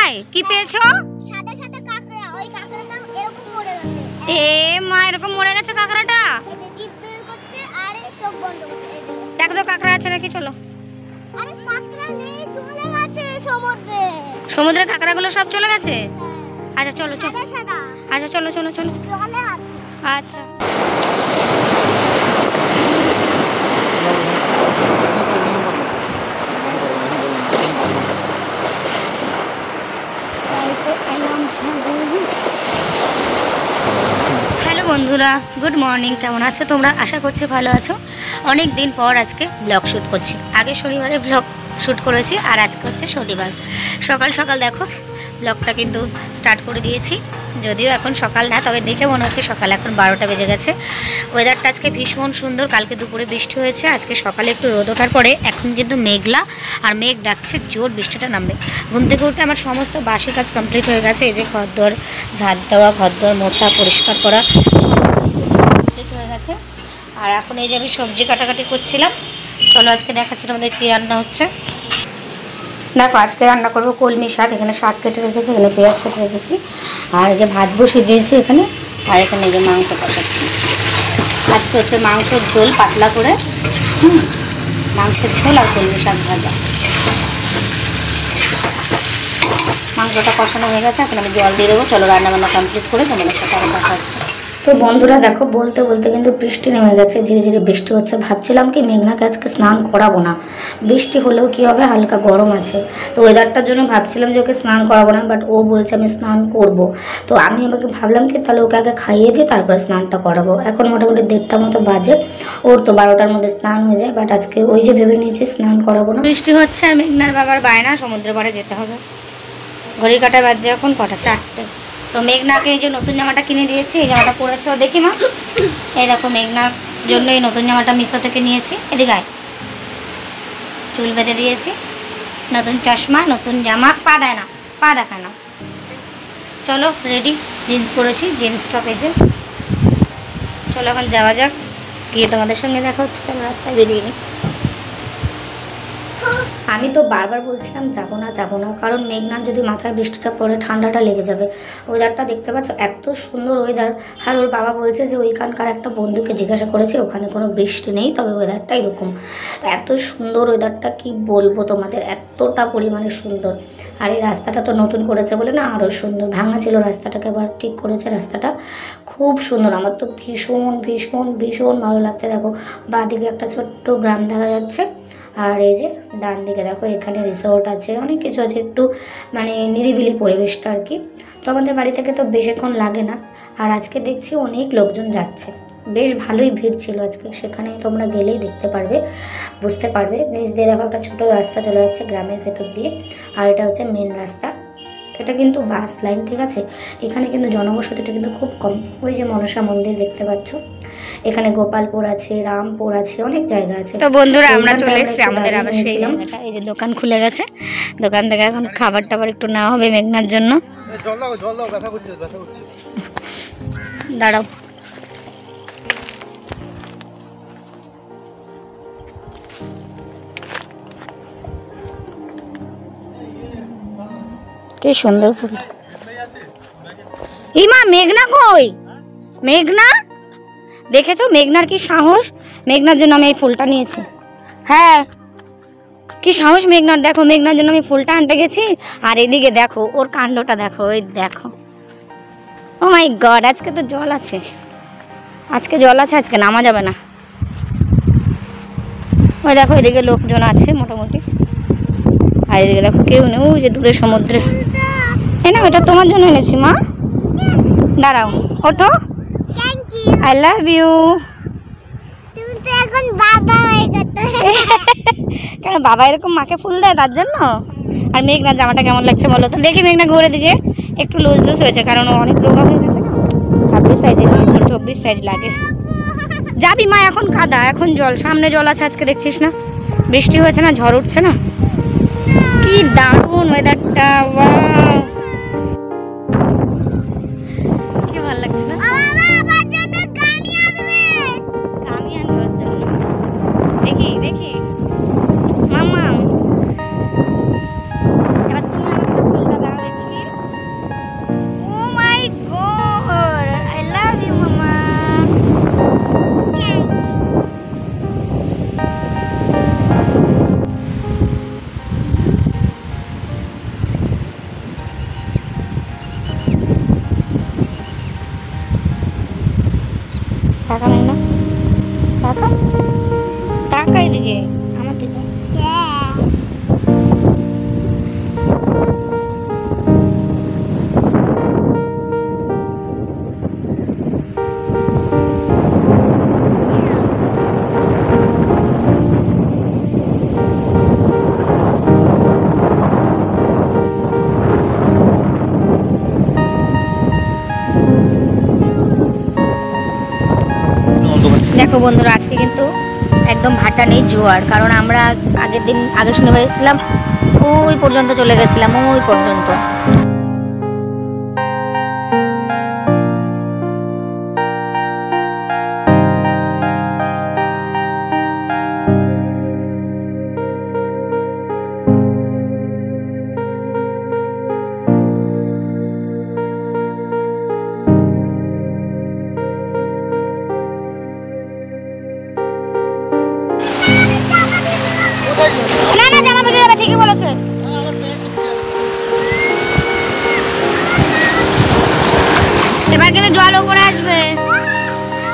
কোথায় কি পেয়েছো? সাদা সাদা কাঁকড়া, ওই কাঁকড়াটা এরকম মরে গেছে। এ মা, এরকম মরে গেছে কাঁকড়াটা? এই যে জিভ বের করছে আর এই চোখ বন্ধ করছে। এই যে দেখো তো কাঁকড়া আছে নাকি, চলো। আরে কাঁকড়া নেই, চলে গেছে সমুদ্রে। সমুদ্রের কাঁকড়াগুলো সব চলে গেছে? হ্যাঁ। আচ্ছা চলো চলো। সাদা সাদা। আচ্ছা চলো চলো চলো। জলে আছে। আচ্ছা হ্যালো বন্ধুরা, গুড মর্নিং। কেমন আছো তোমরা? আশা করছি ভালো আছো। অনেক দিন পর আজকে ব্লগ শ্যুট করছি। আগে শনিবারে ব্লগ শ্যুট করেছি আর আজকে হচ্ছে শনিবার। সকাল সকাল দেখো ব্লগটা কিন্তু স্টার্ট করে দিয়েছি, যদিও এখন সকাল না, তবে দেখে মনে হচ্ছে সকাল। এখন 12টা বেজে গেছে। ওয়েদারটা আজকে ভীষণ সুন্দর। কালকে দুপুরে বৃষ্টি হয়েছে, আজকে সকালে একটু রোদ ওঠার পরে এখন কিন্তু মেঘলা, আর মেঘ ডাকছে জোর বৃষ্টিটা নামবে। ঘুম থেকে উঠে আমার সমস্ত বাসি কাজ কমপ্লিট হয়ে গেছে। এই যে ঘরদোর ঝাড় দেওয়া, ঘরদোর মোছা, পরিষ্কার করা কমপ্লিট হয়ে গেছে। আর এখন এই যে আমি সবজি কাটাকাটি করছিলাম। চলো আজকে দেখাচ্ছি তোমাদের কী রান্না হচ্ছে। দেখো আজকে রান্না করবো কলমি শাক। এখানে শাক কেটে রেখেছি, এখানে পেঁয়াজ কেটে রেখেছি, আর এই যে ভাত বসিয়ে দিয়েছি এখানে, আর এখানে এই যে মাংস কষাচ্ছি। আজকে হচ্ছে মাংসের ঝোল পাতলা করে, মাংসের ঝোল আর কলমি শাক ভাজা। মাংসটা কষানো হয়ে গেছে, এখন আমি জল দিয়ে দেবো। চলো রান্নাবান্না কমপ্লিট করে তোমাদের সাথে আরও কথা হচ্ছে। তো বন্ধুরা দেখো, বলতে বলতে কিন্তু বৃষ্টি নেমে গেছে, ধীরে ধীরে বৃষ্টি হচ্ছে। ভাবছিলাম কি মেঘনাকে আজকে স্নান করাবো না, বৃষ্টি হলেও কি হবে, হালকা গরম আছে, তো ওয়েদারটার জন্য ভাবছিলাম যে ওকে স্নান করাবো না, বাট ও বলছে আমি স্নান করব। তো আমি আমাকে ভাবলাম কি তাহলে ওকে আগে খাইয়ে দিয়ে তারপরে স্নানটা করাবো। এখন মোটামুটি 1:30টা মতো বাজে, ওর তো 12টার মধ্যে স্নান হয়ে যায়, বাট আজকে ওই যে ভেবে নিয়েছি স্নান করাবো না। বৃষ্টি হচ্ছে আর মেঘনার বাবার বায়না সমুদ্রের পাড়ে যেতে হবে। ঘড়ি কাটা বাজছে এখন কটা, 4টে। তো মেঘনাকে এই যে নতুন জামাটা কিনে দিয়েছি, এই জামাটা পরেছে ও, দেখি মা। এই দেখো মেঘনার জন্য এই নতুন জামাটা মিশো থেকে নিয়েছি। এদিকে আয়, চুল বেঁধে দিয়েছি, নতুন চশমা, নতুন জামা। পা দেয় না, পা দেখায় না। চলো রেডি, জিন্স পরেছি, জিন্স টপ। এই যে চলো এখন যাওয়া যাক, গিয়ে তোমাদের সঙ্গে দেখা হচ্ছে। চলো রাস্তায় বেরিয়ে নিই। আমি তো বারবার বলছিলাম যাবো না যাবো না, কারণ মেঘনার যদি মাথায় বৃষ্টিটা পড়ে ঠান্ডাটা লেগে যাবে। ওয়েদারটা দেখতে পাচ্ছ, এত সুন্দর ওয়েদার। আর ওর বাবা বলছে যে ওইখানকার একটা বন্ধুকে জিজ্ঞাসা করেছে, ওখানে কোনো বৃষ্টি নেই, তবে ওয়েদারটা এরকম। এত সুন্দর ওয়েদারটা কি বলবো তোমাদের, এতটা পরিমাণে সুন্দর। আর এই রাস্তাটা তো নতুন করেছে বলে না আরও সুন্দর। ভাঙা ছিল রাস্তাটাকে, এবার ঠিক করেছে রাস্তাটা, খুব সুন্দর। আমার তো ভীষণ ভীষণ ভীষণ ভালো লাগছে। দেখো বাঁদিকে একটা ছোট্ট গ্রাম দেখা যাচ্ছে, আর এই যে ডান দিকে দেখো এখানে রিসোর্ট আছে, অনেক কিছু আছে, একটু মানে নিরিবিলি পরিবেশটা আর কি। তো আমাদের বাড়ি থেকে তো বেশিক্ষণ লাগে না। আর আজকে দেখছি অনেক লোকজন যাচ্ছে, বেশ ভালোই ভিড় ছিল আজকে। সেখানে তোমরা গেলেই দেখতে পারবে, বুঝতে পারবে। নিচ দিয়ে দেখো একটা ছোটো রাস্তা চলে যাচ্ছে গ্রামের ভেতর দিয়ে, আর এটা হচ্ছে মেন রাস্তা। এটা কিন্তু বাস লাইন, ঠিক আছে। এখানে কিন্তু জনবসতিটা কিন্তু খুব কম। ওই যে মনসা মন্দির দেখতে পাচ্ছ, এখানে গোপালপুর আছে, রামপুর আছে, অনেক জায়গা আছে। তো বন্ধুরা আমরা চলে এসেছি আমাদের আবার সেই জায়গাটা। এই যে দোকান খুলে গেছে, দোকান থেকে এখন খাবার টাবার একটু নেওয়া হবে মেঘনার জন্য। দাঁড়াও, কি সুন্দর ফুল। ইমা মেঘনা কই? মেঘনা দেখেছো, মেঘনার কি সাহস। মেঘনার জন্য আমি এই ফুলটা নিয়েছি। হ্যাঁ কি সাহস মেঘনার, দেখো মেঘনার জন্য আমি ফুলটা আনতে গেছি। আর এদিকে দেখো ওর কাণ্ডটা দেখো, ওই দেখো। ও মাই গড, আজকে তো জল আছে, আজকে জল আছে, আজকে নামা যাবে না। ওই দেখো এদিকে লোকজন আছে মোটামুটি, আর এদিকে দেখো কেউ নেই। ওই যে দূরে সমুদ্রে। এই না, এটা তোমার জন্য এনেছি মা। দাঁড়াও, ওঠো। I love you. কেন বাবা এরকম মাকে ফুল দেয় তার জন্য? আর মেঘনার জামাটা কেমন লাগছে বলো তো? দেখি মেঘনা ঘুরে দিকে, একটু লুজ লুজ হয়েছে কারণ ও অনেক রোগা হয়ে গেছে না। 26 সাইজে নিয়েছি, 24 সাইজ লাগে। যাবি মা, এখন কাদা, এখন জল, সামনে জল আছে। আজকে দেখছিস না বৃষ্টি হয়েছে না, ঝড় উঠছে না, কি দারুণ ওয়েদারটা। কি ভালো লাগছে না? দেখি দেখি মামা, এবার তুমি আমাকে একটা ফুলটা দাও দেখি। দিকে, আমার দিকে। দেখো বন্ধুরা, আজকে কিন্তু একদম ভাটা নেই, জোয়ার। কারণ আমরা আগের শনিবার এসেছিলাম, ওই পর্যন্ত চলে গেছিলাম, ওই পর্যন্ত। না না, জামা ভিজে যাবে, ঠিকই বলেছে। এবার কিন্তু জল উপরে আসবে।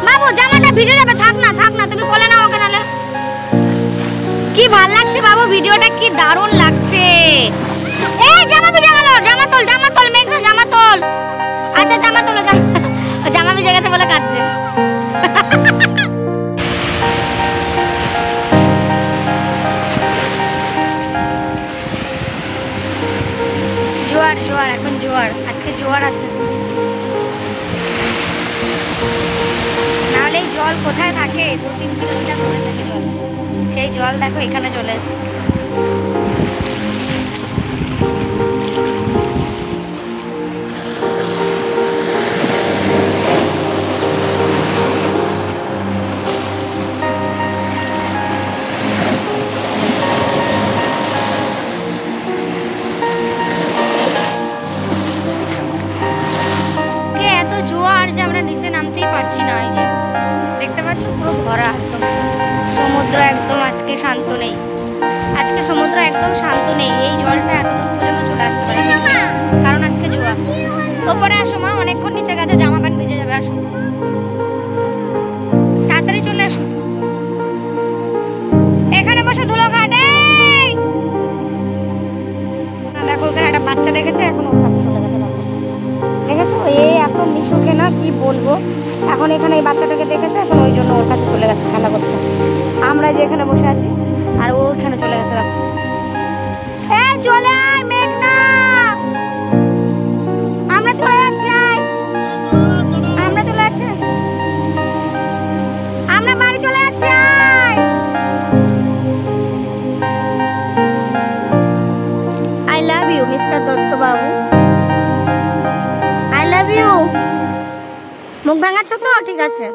বাবু জামাটা ভিজে যাবে, থাক না তুমি কোলে নাও ওকে। নালে কি ভাল লাগছে বাবু, ভিডিওটা কি দারুণ লাগছে। এই জামা ভিজে গেল, জামা তোল মেঘনা, জামা তোল। আচ্ছা জামা তোলো, জামা ভিজে গেছে বলে কাঁদছে। জোয়ার এখন জোয়ার, আজকে জোয়ার আছে। নাহলে এই জল কোথায় থাকে, 2-3 কিলোমিটার দূরে থাকে জল। সেই জল দেখো এখানে চলে এসেছে। আমরা নিচে নামতেই পারছি না। এই যে দেখতে পাচ্ছ পুরো ভরা একদম সমুদ্র, একদম আজকে শান্ত নেই। এই জলটা এতদূর পর্যন্ত চলে আসতে পারে, কারণ আজকে জোয়ার। ওপরে আসো মা, অনেকক্ষণ নিচে গেছে, জামা প্যান্ট ভিজে যাবে। আসো তাড়াতাড়ি চলে আসো, এখানে বসে ধুলো ঘাটে। দেখো ওখানে একটা বাচ্চা দেখেছে, এখন ওর কাছে চলে গেছে। দেখেছো, এই এত মিশুকে না কি বলবো। এখন এখানে এই বাচ্চাটাকে দেখেছে, এখন ওই জন্য ওর কাছে চলে গেছে খেলা করতে। আমরা যে এখানে বসে আছি আর ও ওখানে চলে গেছে। চলে আয় মেঘনা, আমরা চলে যাচ্ছি। আমরা বাড়ি চলে যাচ্ছি। I love you mister Dutta babu, I love you. মুখ ভাঙাচ্ছ তো, ঠিক আছে,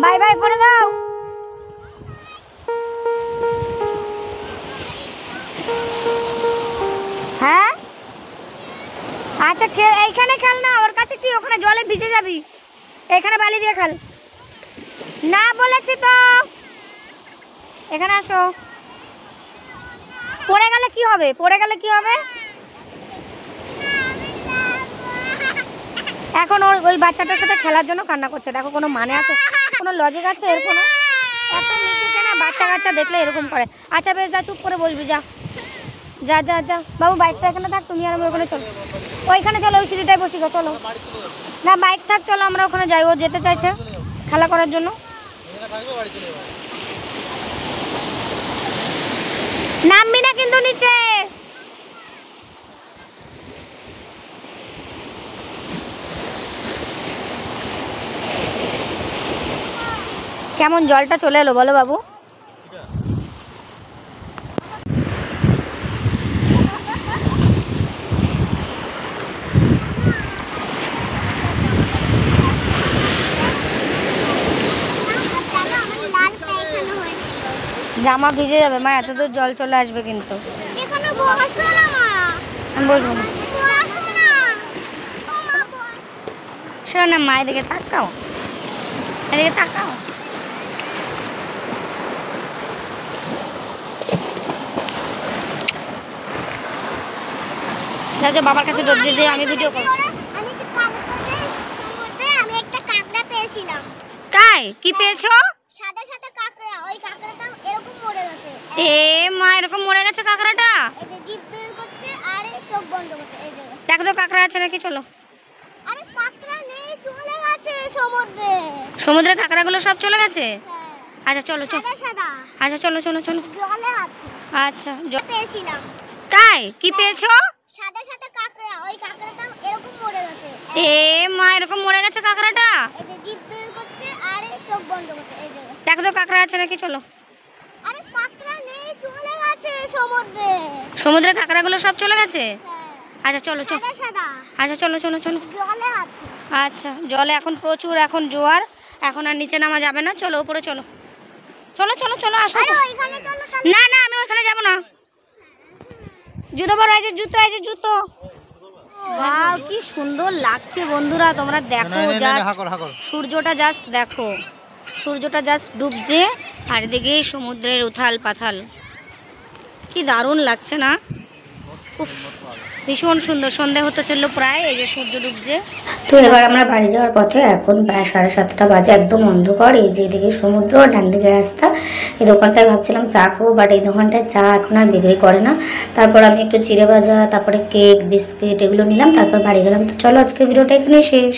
বাই বাই করে দাও। হ্যাঁ আচ্ছা, এইখানে খেল না, ওর কাছে কি, ওখানে জলে ভিজে যাবি। এখানে বালি দিয়ে খেল। না বলেছি তো, এখানে আসো। পড়ে গেলে কি হবে, এখন ওই বাচ্চাটার সাথে খেলার জন্য কান্না করছে। দেখো কোনো মানে আছে, কোনো লজিক আছে এর? কোনো এত মিশুকে না বাচ্চা দেখলে এরকম করে। আচ্ছা বেশ, যা চুপ করে বসবি, যা যা যা যা। বাবু বাইকটা এখানে থাক, তুমি আর আমি ওখানে চলো, ওইখানে চলো, ওই সিঁড়িটায় বসি গো, চলো। না বাইক থাক, চলো আমরা ওখানে যাই। ও যেতে চাইছে খেলা করার জন্য। নামবি না কিন্তু নিচে। কেমন জলটা চলে এলো বলো বাবু? জামা ভিজে যাবে মা, এত দূর জল চলে আসবে কিন্তু। এখানে বসো না মা। আমি বসবো না। বসো না। ও মা বল। শোনো না মা, এদিকে তাকাও, এদিকে তাকাও। যাও বাবার কাছে দৌড় দিয়ে আমি ভিডিও করব। আমি একটা কাঁকড়া পেয়েছিলাম। তাই কি পেয়েছো? সাদা সাদা কাঁকড়া কাঁকড়া, ওই কাঁকড়াটা এরকম মরে গেছে। এ মা, এরকম মরে গেছে কাঁকড়াটা? এই যে জিভ বের করছে আর এই চোখ বন্ধ করছে, এই যে। দেখো তো কাঁকড়া আছে নাকি, চলো। আরে কাঁকড়া নেই, চলে গেছে সমুদ্রে। সমুদ্রে কাঁকড়াগুলো সব চলে গেছে? হ্যাঁ। আচ্ছা চলো চলো। সাদা সাদা আচ্ছা চলো চলো চলো। জলে আছে। আচ্ছা পেয়েছিলাম। তাই কি পেয়েছো? সাদা সাদা কাঁকড়া, ওই কাঁকড়াটা এরকম মরে গেছে। এ মা, এরকম মরে গেছে কাঁকড়াটা? এই যে জিভ বের করছে আর এই চোখ বন্ধ করছে, এই যে। দেখো তো কাঁকড়া আছে নাকি, চলো। আরে কাঁকড়া নেই, চলে গেছে সমুদ্রে। সমুদ্রে কাঁকড়াগুলো সব চলে গেছে? হ্যাঁ। আচ্ছা চলো চলো। সাদা সাদা আচ্ছা চলো চলো চলো। জলে আছে। আচ্ছা, জলে এখন প্রচুর, এখন জোয়ার, এখন আর নিচে নামা যাবে না, চলো উপরে চলো। চলো চলো চলো, আসো। আরে ওইখানে চলো তাহলে। না না, আমি ওখানে যাব না। জুতো পরো, এই যে জুতো, এই যে জুতো। ওয়াও, কি সুন্দর লাগছে বন্ধুরা, তোমরা দেখো জাস্ট সূর্যটা, জাস্ট দেখো সূর্যটা জাস্ট ডুবছে, আর এদিকে সমুদ্রের উথাল পাথাল, কি দারুণ লাগছে না? উফ, ভীষণ সুন্দর। সন্ধে হতে চললো প্রায়, এই যে সূর্য ডুবছে। তো এবার আমরা বাড়ি যাওয়ার পথে, এখন প্রায় 7:30 বাজে, একদম অন্ধকার। এই যে এদিকে সমুদ্র, ডান দিকে রাস্তা। এই দোকানটায় ভাবছিলাম চা খাবো, বাট এই দোকানটায় চা এখন আর বিক্রি করে না। তারপর আমি একটু চিড়ে ভাজা, তারপরে কেক, বিস্কিট এগুলো নিলাম, তারপর বাড়ি গেলাম। তো চলো, আজকের ভিডিওটা এখানে শেষ।